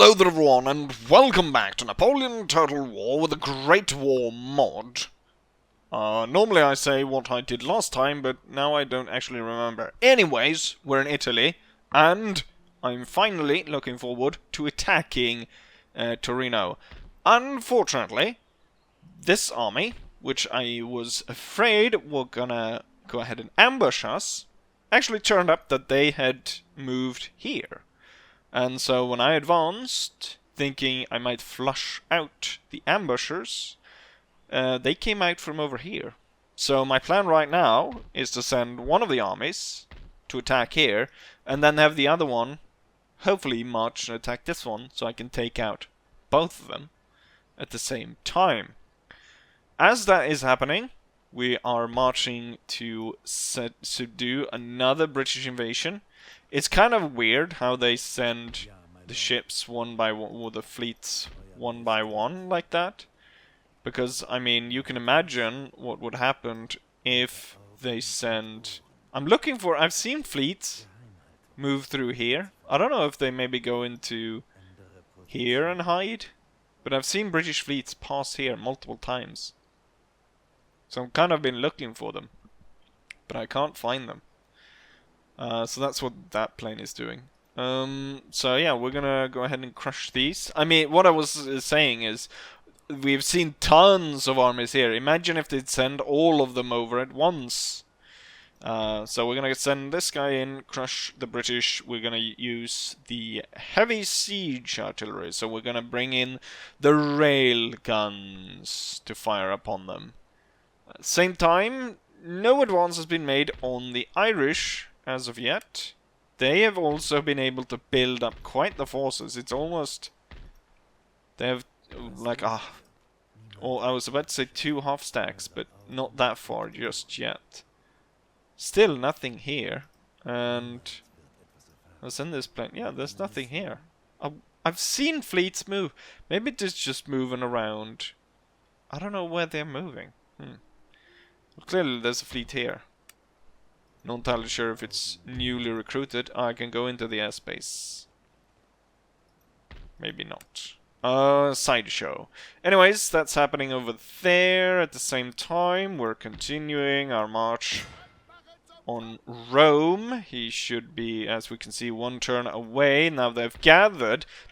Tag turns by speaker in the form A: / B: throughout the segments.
A: Hello there everyone, and welcome back to Napoleon Total War with the Great War mod. Normally I say what I did last time, but now I don't actually remember. Anyways, we're in Italy, and I'm finally looking forward to attacking Torino. Unfortunately, this army, which I was afraid were gonna go ahead and ambush us, actually turned up that they had moved here. And so when I advanced, thinking I might flush out the ambushers, they came out from over here. So my plan right now is to send one of the armies to attack here, and then have the other one hopefully march and attack this one, so I can take out both of them at the same time. As that is happening, we are marching to subdue another British invasion. It's kind of weird how they send the ships one by one, or the fleets one by one like that. Because, I mean, you can imagine what would happen if they send... I've seen fleets move through here. I don't know if they maybe go into here and hide. But I've seen British fleets pass here multiple times. So I've kind of been looking for them. But I can't find them. So that's what that plane is doing. So yeah, we're gonna go ahead and crush these. I mean, what I was saying is, we've seen tons of armies here. Imagine if they'd send all of them over at once. So we're gonna send this guy in, crush the British. We're gonna use the heavy siege artillery. So we're gonna bring in the rail guns to fire upon them. At the same time, no advance has been made on the Irish as of yet. They have also been able to build up quite the forces. It's almost... They have like I was about to say 2 half stacks, but not that far just yet. Still nothing here. And what's in this plane? Yeah, there's nothing here. I've seen fleets move. Maybe it's just moving around. I don't know where they're moving. Well, clearly there's a fleet here. Not entirely sure if it's newly recruited. I can go into the airspace. Maybe not. Sideshow. Anyways, that's happening over there. At the same time, we're continuing our march on Rome. He should be, as we can see, 1 turn away. Now they've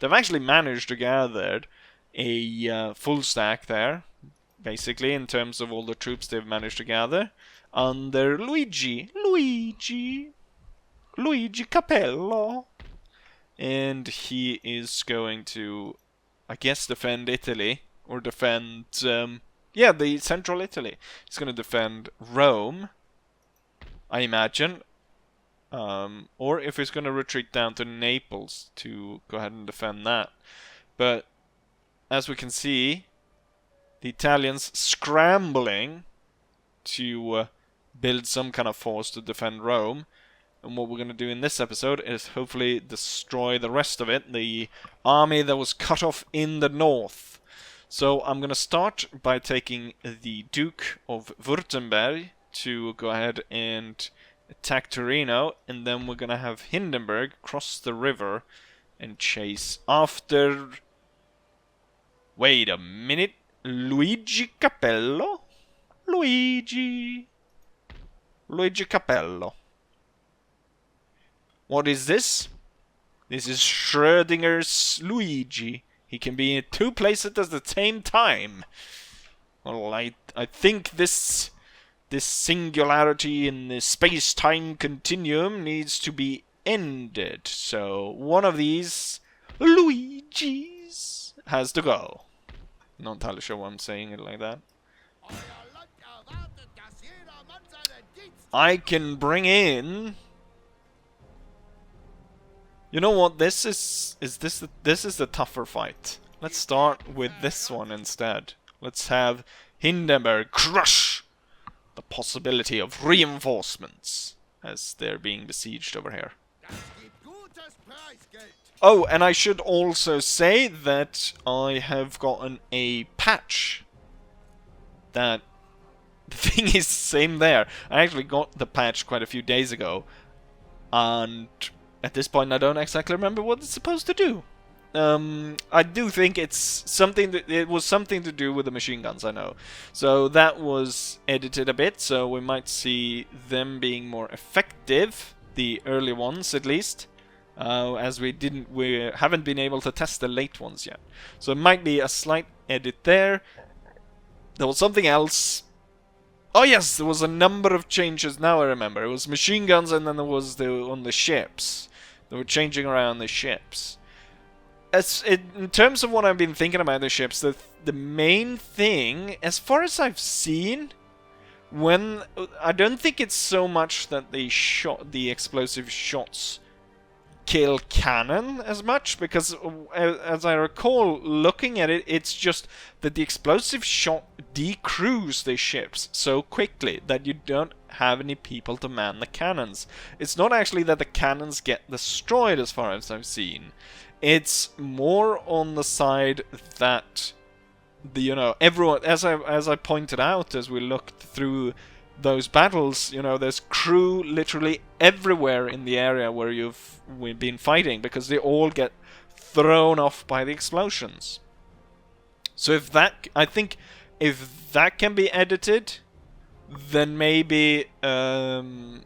A: actually managed to gather a full stack there. Basically, in terms of all the troops they've managed to gather. Under Luigi Capello. And he is going to, I guess, defend Italy. Or defend, the central Italy. He's going to defend Rome, I imagine. Or if he's going to retreat down to Naples to go ahead and defend that. But, as we can see, the Italians scrambling to build some kind of force to defend Rome. And what we're going to do in this episode is hopefully destroy the rest of it, the army that was cut off in the north. So I'm going to start by taking the Duke of Württemberg to go ahead and attack Torino, and then we're going to have Hindenburg cross the river and chase after... Wait a minute. Luigi Capello? Luigi Capello. What is this? This is Schrödinger's Luigi. He can be in 2 places at the same time. Well, I think this singularity in the space-time continuum needs to be ended. So one of these Luigis has to go. Not entirely sure why I'm saying it like that. I can bring in... You know what? This is the tougher fight. Let's start with this one instead. Let's have Hindenburg crush the possibility of reinforcements as they're being besieged over here. Oh, and I should also say that I have gotten a patch. That the thing is same there. I actually got the patch quite a few days ago, and at this point I don't exactly remember what it's supposed to do. I do think it's something that it was something to do with the machine guns, I know. So that was edited a bit, so we might see them being more effective, the early ones at least, as we haven't been able to test the late ones yet. So it might be a slight edit there. There was something else. Oh yes, there was a number of changes. Now I remember. It was machine guns, and then there was on the ships. They were changing around the ships. In terms of what I've been thinking about the ships, the main thing, as far as I've seen, I don't think it's so much that the explosive shots kill cannon as much, because as I recall looking at it, it's just that the explosive shot decrews the ships so quickly that you don't have any people to man the cannons. It's not actually that the cannons get destroyed, as far as I've seen. It's more on the side that everyone, as I pointed out as we looked through those battles, there's crew literally everywhere in the area where we've been fighting, because they all get thrown off by the explosions. So I think if that can be edited, then maybe that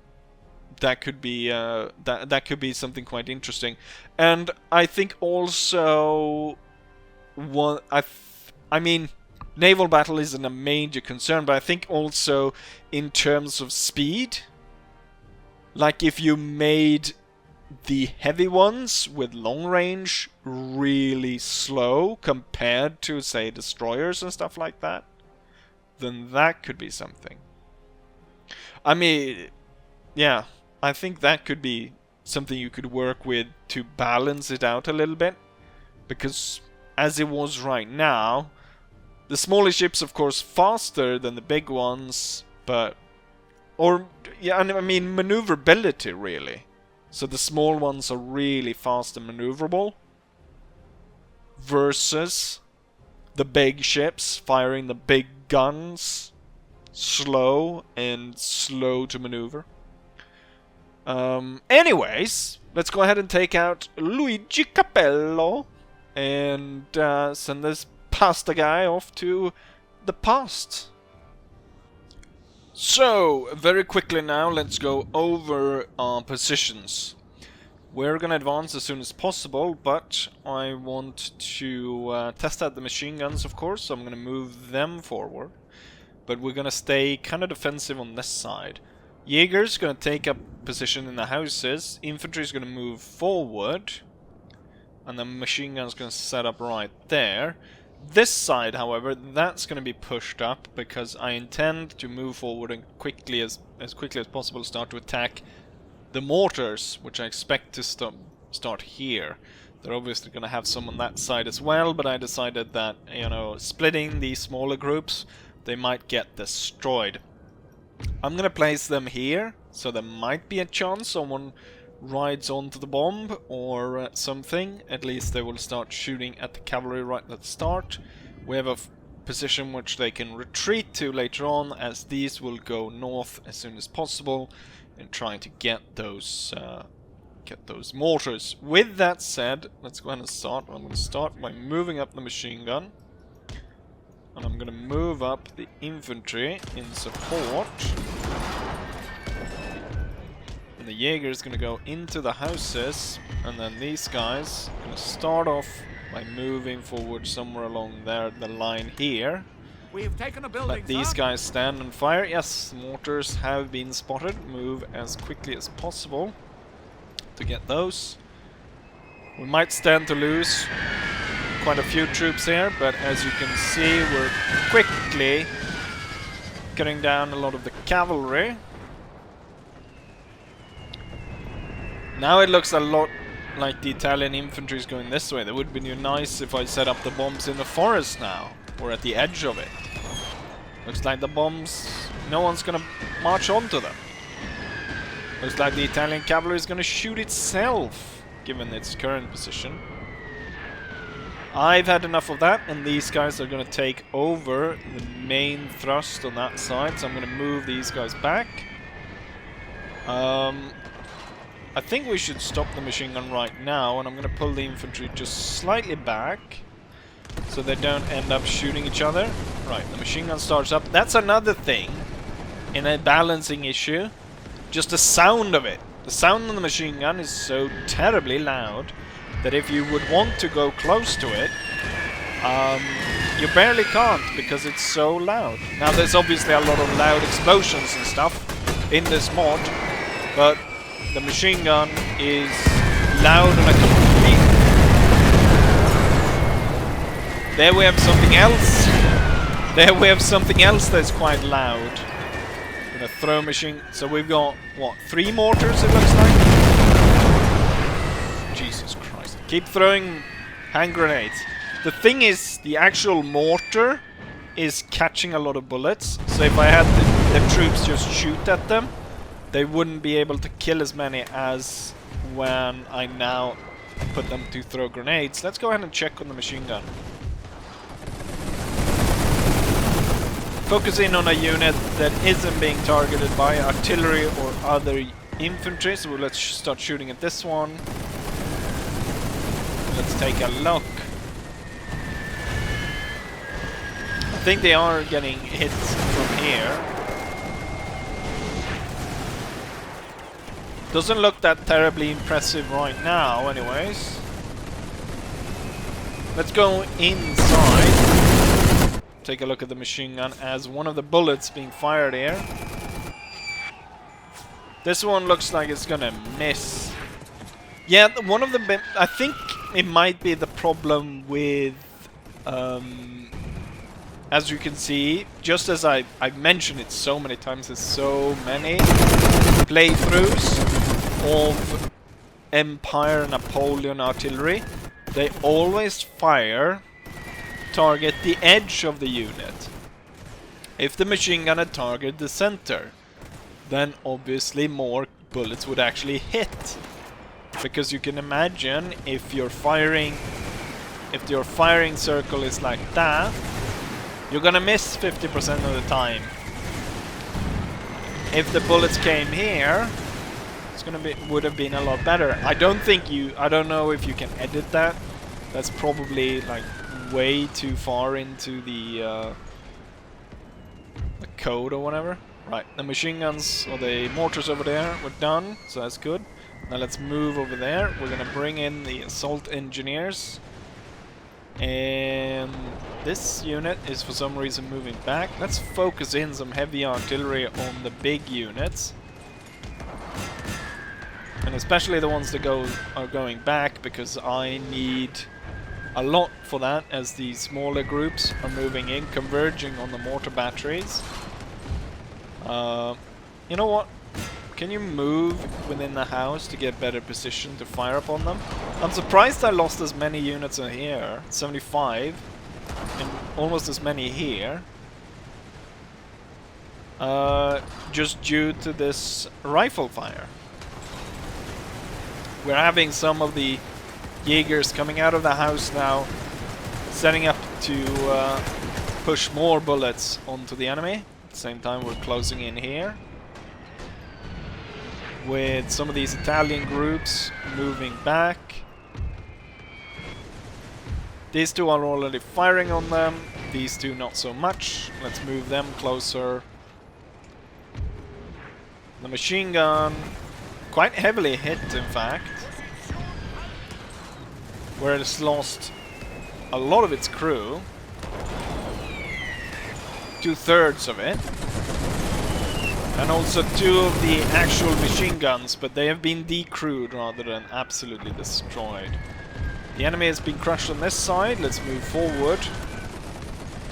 A: could be that could be something quite interesting. And I think also I mean, naval battle isn't a major concern, but I think also in terms of speed, like if you made the heavy ones with long range really slow compared to, say, destroyers and stuff like that, then that could be something. I mean, yeah, I think that could be something you could work with to balance it out a little bit, because as it was right now, the smaller ships, of course, faster than the big ones, but... I mean, maneuverability, really. So the small ones are really fast and maneuverable, versus the big ships firing the big guns, slow to maneuver. Anyways, let's go ahead and take out Luigi Capello and send this pasta guy off to the past. So, very quickly now, let's go over our positions. We're gonna advance as soon as possible, but I want to test out the machine guns, of course, so I'm gonna move them forward. But we're gonna stay kind of defensive on this side. Jaeger's gonna take up position in the houses, infantry's gonna move forward, and the machine gun's gonna set up right there. This side, however, that's going to be pushed up, because I intend to move forward and quickly as possible start to attack the mortars, which I expect to start here. They're obviously going to have some on that side as well, but I decided that, splitting these smaller groups, they might get destroyed. I'm going to place them here, so there might be a chance someone rides onto the bomb or something. At least they will start shooting at the cavalry right at the start. We have a position which they can retreat to later on, as these will go north as soon as possible in trying to get those mortars. With that said, let's go ahead and start. I'm going to start by moving up the machine gun, and I'm going to move up the infantry in support. And the Jaeger is going to go into the houses, and then these guys are going to start off by moving forward somewhere along there, the line here.
B: We've taken a building,
A: Let these guys stand and fire. Yes, mortars have been spotted. Move as quickly as possible to get those. We might stand to lose quite a few troops here, but as you can see, we're quickly cutting down a lot of the cavalry. Now it looks a lot like the Italian infantry is going this way. That would be nice if I set up the bombs in the forest now, or at the edge of it. Looks like the bombs, no one's gonna march onto them. Looks like the Italian cavalry is gonna shoot itself, given its current position. I've had enough of that, and these guys are gonna take over the main thrust on that side, so I'm gonna move these guys back. I think we should stop the machine gun right now, and I'm gonna pull the infantry just slightly back so they don't end up shooting each other. Right, the machine gun starts up. That's another thing in a balancing issue. Just the sound of it. The sound of the machine gun is so terribly loud that if you would want to go close to it, you barely can't because it's so loud. Now there's obviously a lot of loud explosions and stuff in this mod, but the machine gun is loud on a complete... There we have something else. There we have something else that's quite loud. I'm gonna throw machine... So we've got, what, 3 mortars it looks like? Jesus Christ. Keep throwing hand grenades. The thing is, the actual mortar is catching a lot of bullets. So if I had the troops just shoot at them, they wouldn't be able to kill as many as when I now put them to throw grenades. Let's go ahead and check on the machine gun. Focus in on a unit that isn't being targeted by artillery or other infantry. So let's start shooting at this one. Let's take a look. I think they are getting hits from here. Doesn't look that terribly impressive right now, anyways. Let's go inside. Take a look at the machine gun as one of the bullets being fired here. This one looks like it's gonna miss. Yeah, one of the... I think it might be the problem with... as you can see, just as I've mentioned it so many times, there's so many playthroughs of Empire Napoleon artillery. They always target the edge of the unit. If the machine gun had targeted the center, then obviously more bullets would actually hit. Because you can imagine if your firing circle is like that, you're gonna miss 50% of the time. If the bullets came here, would have been a lot better. I don't know if you can edit that. That's probably like way too far into the code or whatever. Right, the machine guns or the mortars over there were done, so that's good. Now let's move over there. We're gonna bring in the assault engineers. And this unit is for some reason moving back. Let's focus in some heavy artillery on the big units. And especially the ones that are going back, because I need a lot for that as the smaller groups are moving in, converging on the mortar batteries. You know what? Can you move within the house to get better position to fire upon them? I'm surprised I lost as many units in here, 75, and almost as many here. Just due to this rifle fire. We're having some of the Jaegers coming out of the house now, setting up to push more bullets onto the enemy. At the same time we're closing in here, with some of these Italian groups moving back. These two are already firing on them, these two not so much. Let's move them closer. The machine gun, quite heavily hit in fact, where it's lost a lot of its crew. 2/3 of it. And also 2 of the actual machine guns, but they have been decrewed rather than absolutely destroyed. The enemy has been crushed on this side. Let's move forward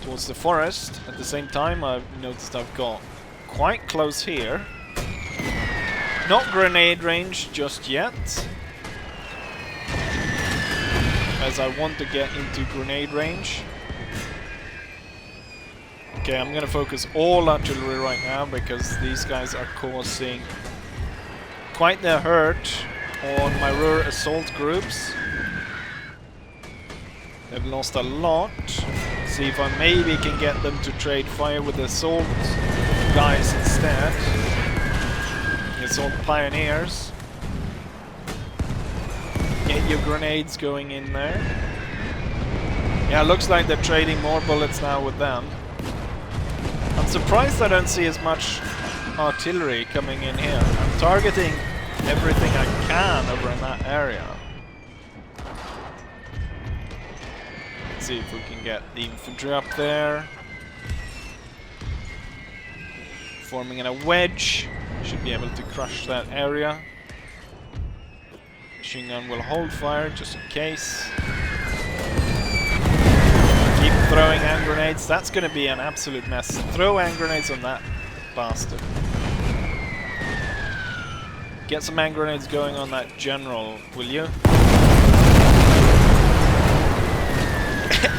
A: towards the forest. At the same time, I've noticed I've got quite close here. Not grenade range just yet, as I want to get into grenade range. Okay, I'm gonna focus all artillery right now because these guys are causing quite the hurt on my rear assault groups. They've lost a lot. See if I maybe can get them to trade fire with the assault guys instead. The assault pioneers. Get your grenades going in there. Yeah, looks like they're trading more bullets now with them. I'm surprised I don't see as much artillery coming in here. I'm targeting everything I can over in that area. Let's see if we can get the infantry up there. Forming in a wedge. Should be able to crush that area. Machine gun will hold fire just in case. Keep throwing hand grenades. That's going to be an absolute mess. Throw hand grenades on that bastard. Get some hand grenades going on that general, will you?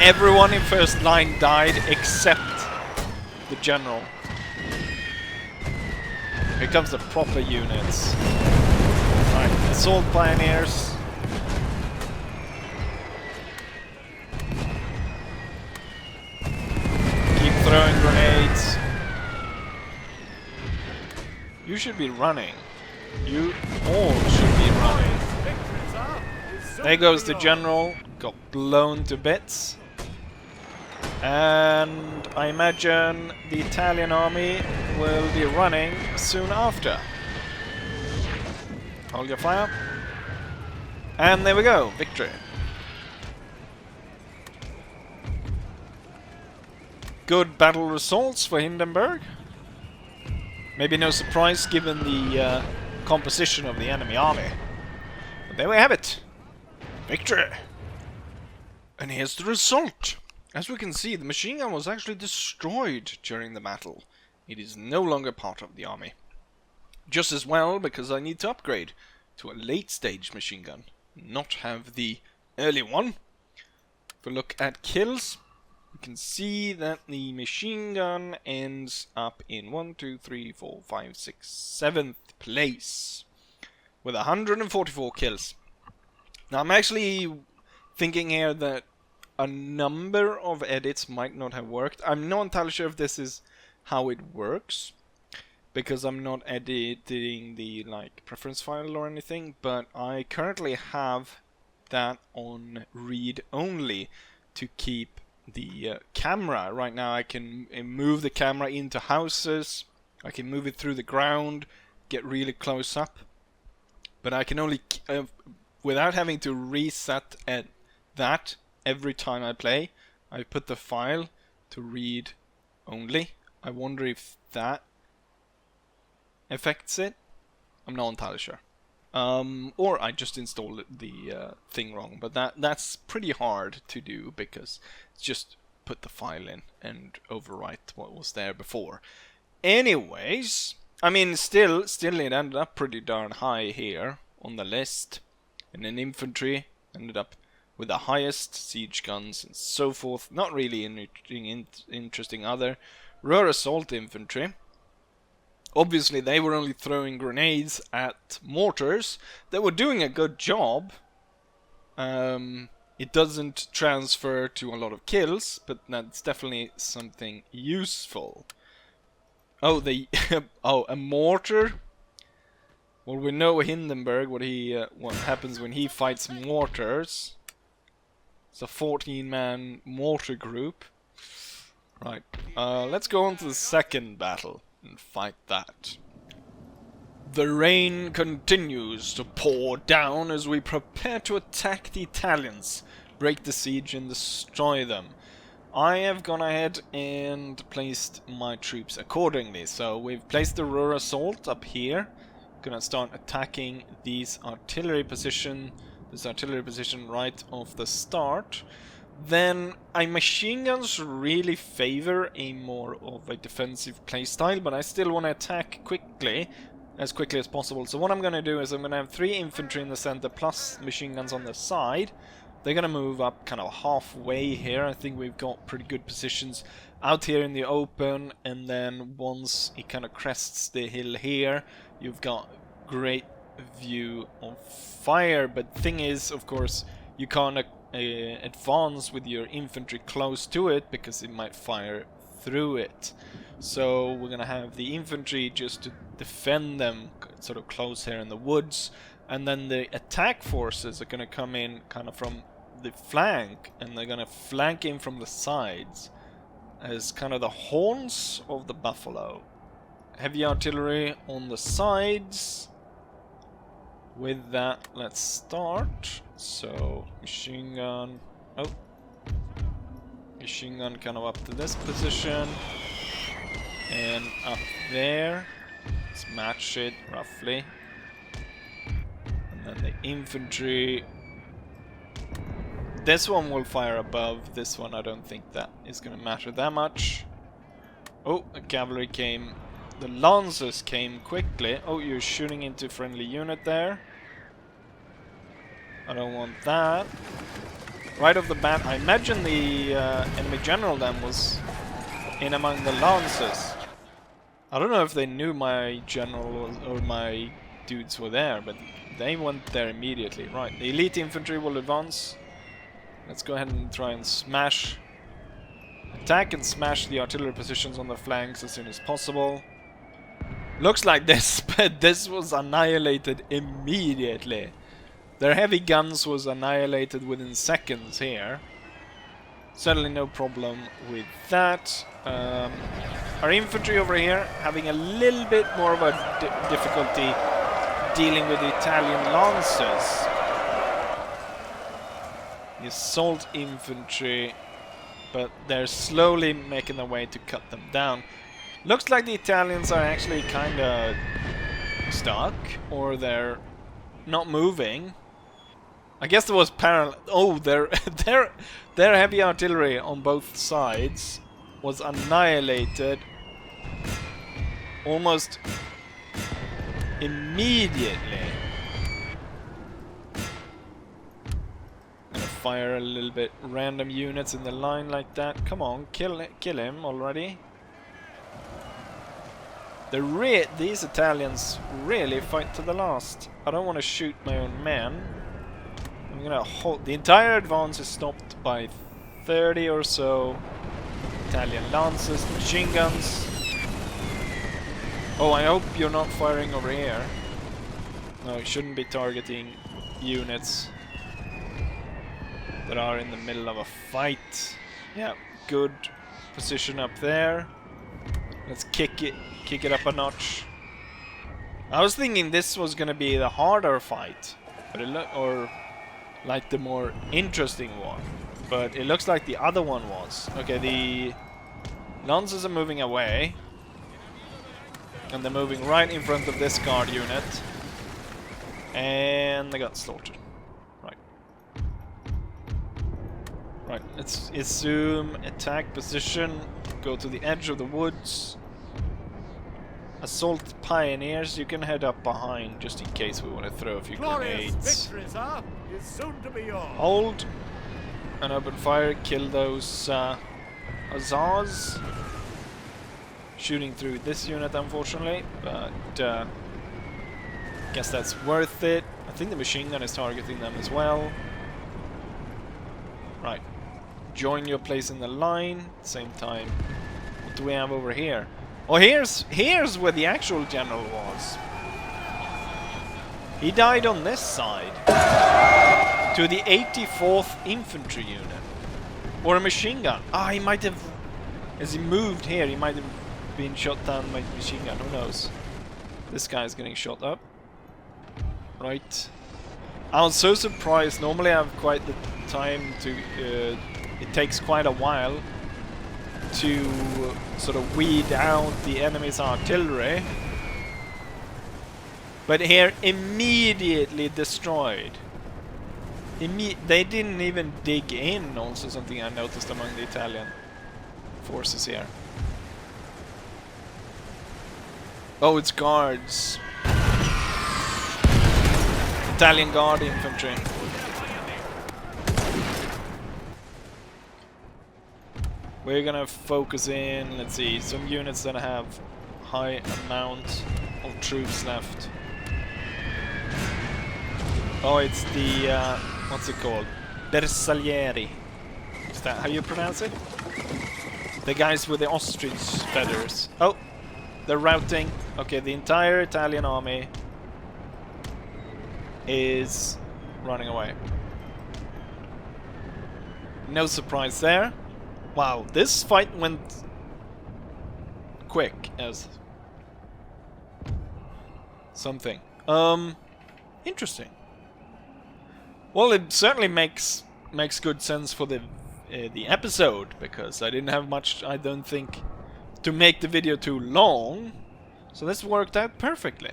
A: Everyone in first line died except the general. Here comes the proper units. Right, assault pioneers. Keep throwing grenades. You should be running. You all should be running. There goes the general. Got blown to bits. And I imagine the Italian army will be running soon after. Hold your fire. And there we go, victory. Good battle results for Hindenburg. Maybe no surprise given the composition of the enemy army. But there we have it. Victory. And here's the result. As we can see, the machine gun was actually destroyed during the battle. It is no longer part of the army. Just as well, because I need to upgrade to a late stage machine gun, not have the early one. If we look at kills, we can see that the machine gun ends up in 7th place with 144 kills. Now I'm actually thinking here that a number of edits might not have worked. I'm not entirely sure if this is how it works, because I'm not editing the preference file or anything, but I currently have that on read only to keep the camera. Right now I can move the camera into houses, I can move it through the ground, get really close up, but I can only without having to reset that every time I play. I put the file to read only. I wonder if that affects it. I'm not entirely sure. Or I just installed the thing wrong, but that's pretty hard to do because it's just put the file in and overwrite what was there before. Anyways, I mean, still it ended up pretty darn high here on the list, and then infantry ended up with the highest, siege guns and so forth. Not really interesting other. Ruhr assault infantry. Obviously they were only throwing grenades at mortars. They were doing a good job. It doesn't transfer to a lot of kills, but that's definitely something useful. Oh, a mortar. Well, we know Hindenburg what happens when he fights mortars. It's a 14-man mortar group. Right, let's go on to the second battle and fight that. The rain continues to pour down as we prepare to attack the Italians, break the siege and destroy them. I have gone ahead and placed my troops accordingly. So we've placed the Ruhr assault up here. Gonna start attacking this artillery position right off the start. Then machine guns really favor a more of a defensive playstyle, but I still want to attack as quickly as possible. So what I'm going to do is I'm going to have 3 infantry in the center plus machine guns on the side. They're going to move up kind of halfway here. I think we've got pretty good positions out here in the open, and then once it kind of crests the hill here, you've got great view of fire. But thing is, of course, you can't advance with your infantry close to it because it might fire through it. So we're gonna have the infantry just to defend them sort of close here in the woods, And then the attack forces are gonna come in kind of from the flank, and they're gonna flank in from the sides as kind of the horns of the buffalo. Heavy artillery on the sides. With that, let's start. So, machine gun. Oh. Machine gun kind of up to this position. And up there. Let's match it roughly. And then the infantry. This one will fire above. This one, I don't think that is going to matter that much. Oh, the cavalry came. The lancers came quickly. Oh, you're shooting into friendly unit there. I don't want that. Right off the bat, I imagine the enemy general then was in among the lancers. I don't know if they knew my general or my dudes were there, but they went there immediately. Right, the elite infantry will advance. Let's go ahead and try and smash, attack and smash the artillery positions on the flanks as soon as possible. Looks like this, but this was annihilated immediately. Their heavy guns was annihilated within seconds here. Certainly no problem with that. Our infantry over here having a little bit more of a difficulty dealing with the Italian lancers. The assault infantry, but they're slowly making their way to cut them down. Looks like the Italians are actually kind of stuck, or they're not moving. I guess there was parallel. Oh, their heavy artillery on both sides was annihilated almost immediately. Gonna fire a little bit random units in the line like that. Come on, kill him already. These Italians really fight to the last. I don't want to shoot my own men. I'm gonna hold. The entire advance is stopped by 30 or so Italian lancers, machine guns. Oh, I hope you're not firing over here. No, you shouldn't be targeting units that are in the middle of a fight. Yeah, good position up there. Let's kick it up a notch. I was thinking this was gonna be the harder fight, but or like the more interesting one, but it looks like the other one was. Okay, the lancers are moving away, and they're moving right in front of this guard unit, and they got slaughtered. Right, let's assume attack position, go to the edge of the woods. Assault pioneers, you can head up behind just in case we want to throw a few grenades. Hold and open fire, kill those Hussars. Shooting through this unit, unfortunately, but guess that's worth it. I think the machine gun is targeting them as well. Right, join your place in the line. Same time, what do we have over here? Oh, here's where the actual general was. He died on this side. To the 84th Infantry Unit. Or a machine gun. Ah, he might have... As he moved here, he might have been shot down by a machine gun. Who knows? This guy's getting shot up. Right. I was so surprised. Normally I have quite the time to... it takes quite a while to sort of weed out the enemy's artillery. But here, immediately destroyed. They didn't even dig in, also something I noticed among the Italian forces here. Oh, it's guards. Italian guard infantry. We're gonna focus in, let's see, some units that have high amount of troops left. Oh, it's the, what's it called? Bersaglieri. Is that how you pronounce it? The guys with the ostrich feathers. Oh, they're routing. Okay, the entire Italian army is running away. No surprise there. Wow, this fight went quick as something. Interesting. Well, it certainly makes good sense for the episode, because I didn't have much, I don't think, to make the video too long. So this worked out perfectly.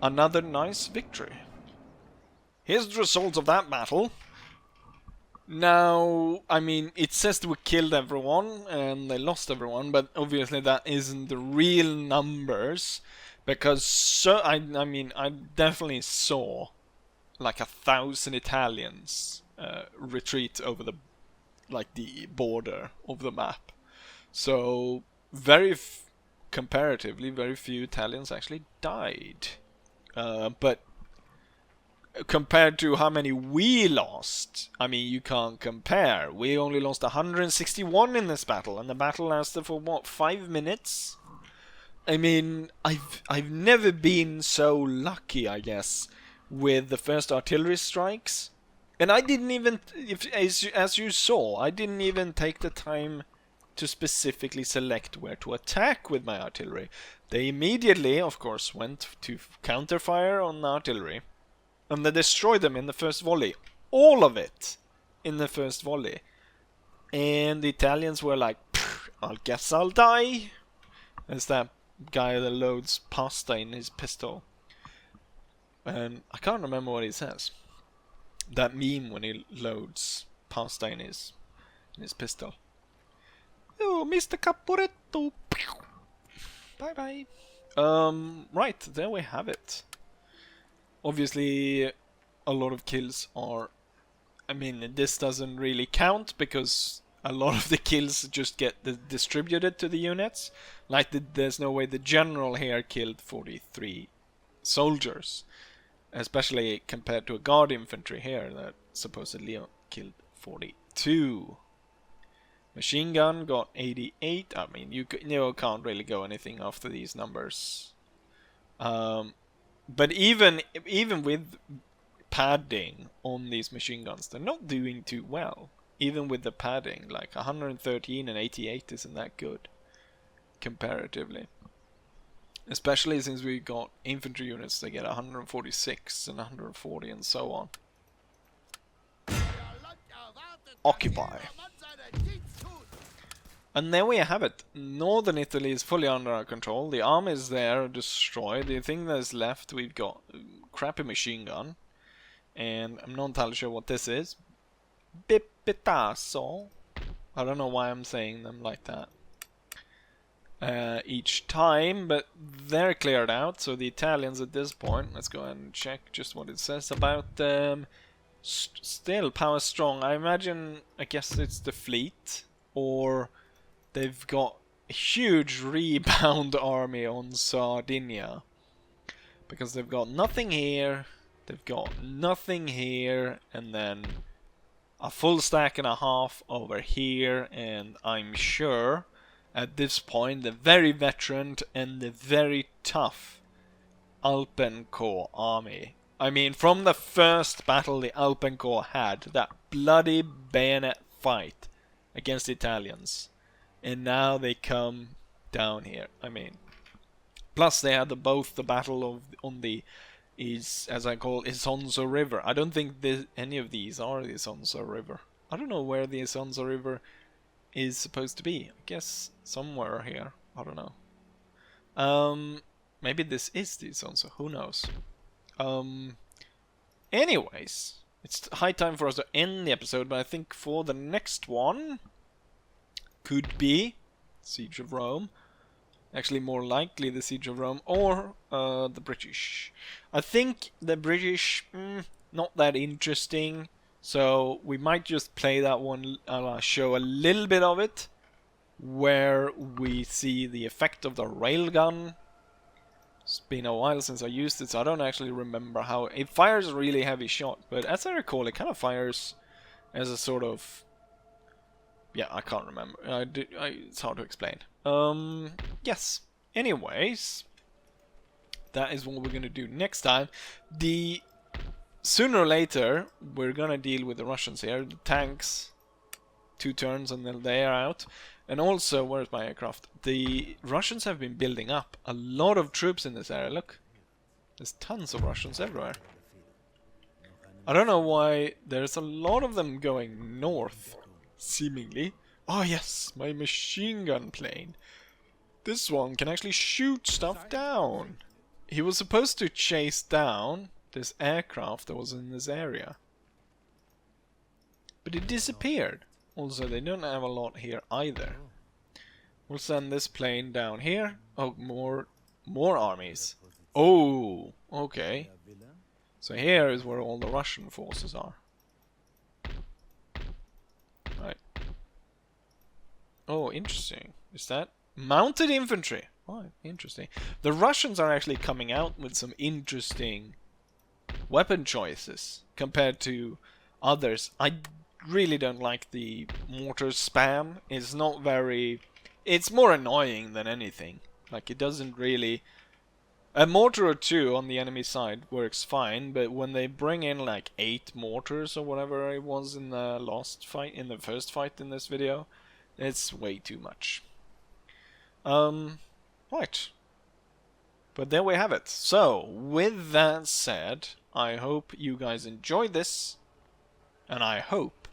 A: Another nice victory. Here's the result of that battle. Now, I mean, it says that we killed everyone and they lost everyone, but obviously that isn't the real numbers, because I mean, I definitely saw like 1,000 Italians retreat over the border of the map. So comparatively, very few Italians actually died. But compared to how many we lost, I mean, you can't compare. We only lost 161 in this battle, and the battle lasted for what, 5 minutes? I mean, I've never been so lucky, I guess, with the first artillery strikes. And I didn't even, as you saw, I didn't even take the time to specifically select where to attack with my artillery. They immediately, of course, went to counterfire on the artillery. And they destroyed them in the first volley. All of it in the first volley. And the Italians were like, I guess I'll die. There's that guy that loads pasta in his pistol. And I can't remember what he says. That meme when he loads pasta in his pistol. Oh, Mr. Caporetto. Bye bye. Right, there we have it. Obviously, a lot of kills are... I mean, this doesn't really count, because a lot of the kills just get distributed to the units. Like, there's no way the general here killed 43 soldiers. Especially compared to a guard infantry here that supposedly killed 42. Machine gun got 88. I mean, you can't really go anything after these numbers. But even with padding on these machine guns, they're not doing too well. Even with the padding, like 113 and 88 isn't that good comparatively. Especially since we got infantry units that get 146 and 140 and so on. Occupy. And there we have it. Northern Italy is fully under our control. The army is there, destroyed. The thing that is left, we've got a crappy machine gun. And I'm not entirely sure what this is. Bipitasso. I don't know why I'm saying them like that each time, but they're cleared out. So the Italians at this point, let's go ahead and check just what it says about them. Still power strong. I guess it's the fleet, or they've got a huge rebound army on Sardinia, because they've got nothing here, they've got nothing here, and then a full stack and a half over here. And I'm sure at this point the very veteran and the very tough Alpenkorps army. I mean, from the first battle the Alpenkorps had, that bloody bayonet fight against the Italians, and now they come down here. I mean, plus they had both the battle on the as I call Isonzo River. I don't think any of these are the Isonzo River. I don't know where the Isonzo River is supposed to be. I guess somewhere here. I don't know. Maybe this is the Isonzo. Who knows? Anyways, it's high time for us to end the episode, but I think for the next one could be Siege of Rome. Actually, more likely the Siege of Rome, or the British. I think the British, not that interesting, so we might just play that one. I'll show a little bit of it, where we see the effect of the railgun. It's been a while since I used it, so I don't actually remember how... It fires a really heavy shot, but as I recall, it kind of fires as a sort of... Yeah, I can't remember. It's hard to explain. Yes. Anyways, that is what we're gonna do next time. Sooner or later, we're gonna deal with the Russians here. The tanks, 2 turns and then they are out. And also, where's my aircraft? The Russians have been building up a lot of troops in this area. Look, there's tons of Russians everywhere. I don't know why there's a lot of them going north, seemingly. Oh yes, my machine gun plane. This one can actually shoot stuff down. He was supposed to chase down this aircraft that was in this area, but it disappeared. Also, they don't have a lot here either. We'll send this plane down here. Oh, more armies. Oh, okay. So here is where all the Russian forces are. Right. Oh, interesting. Is that mounted infantry? Oh, interesting. The Russians are actually coming out with some interesting weapon choices compared to others. I really don't like the mortar spam. It's not very... It's more annoying than anything. Like, it doesn't really... A mortar or 2 on the enemy side works fine, but when they bring in like 8 mortars or whatever it was in the last fight, in the first fight in this video, it's way too much. Right. But there we have it. So, with that said, I hope you guys enjoyed this, and I hope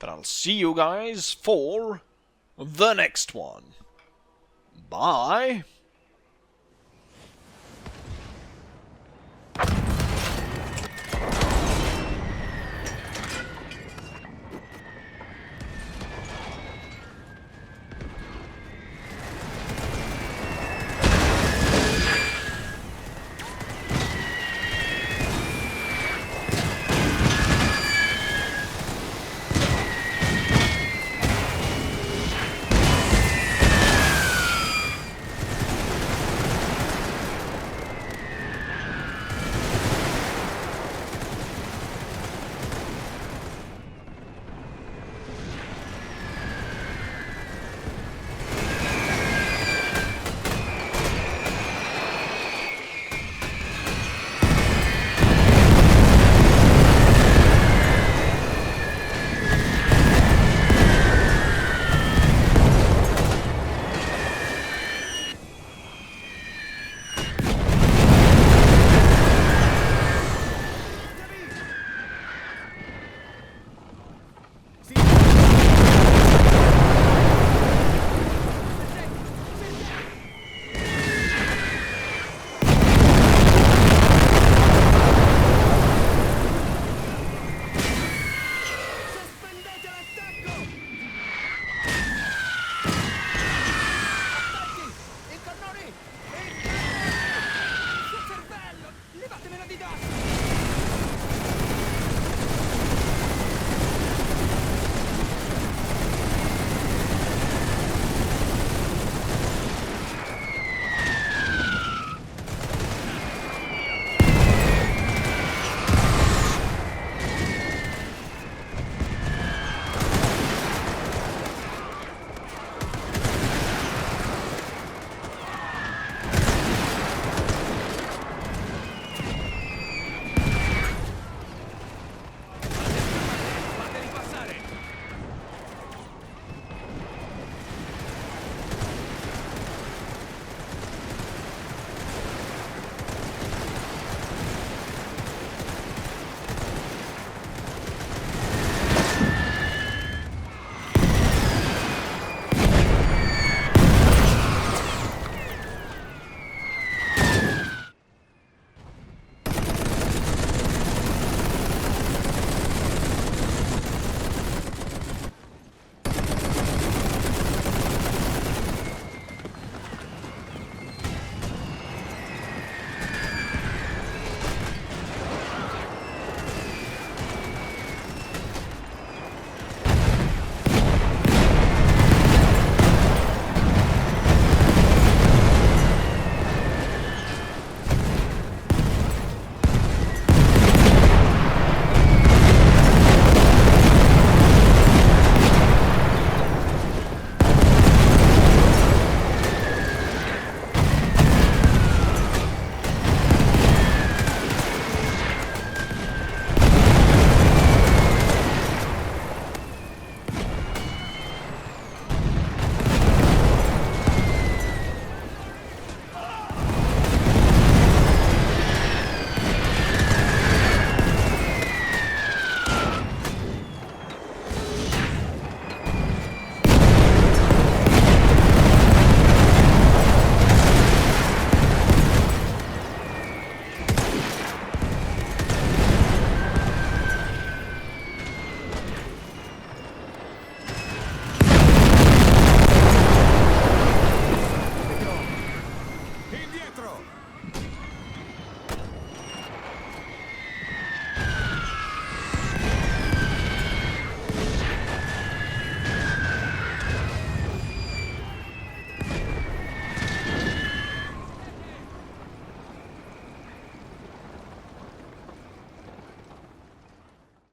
A: that I'll see you guys for the next one. Bye!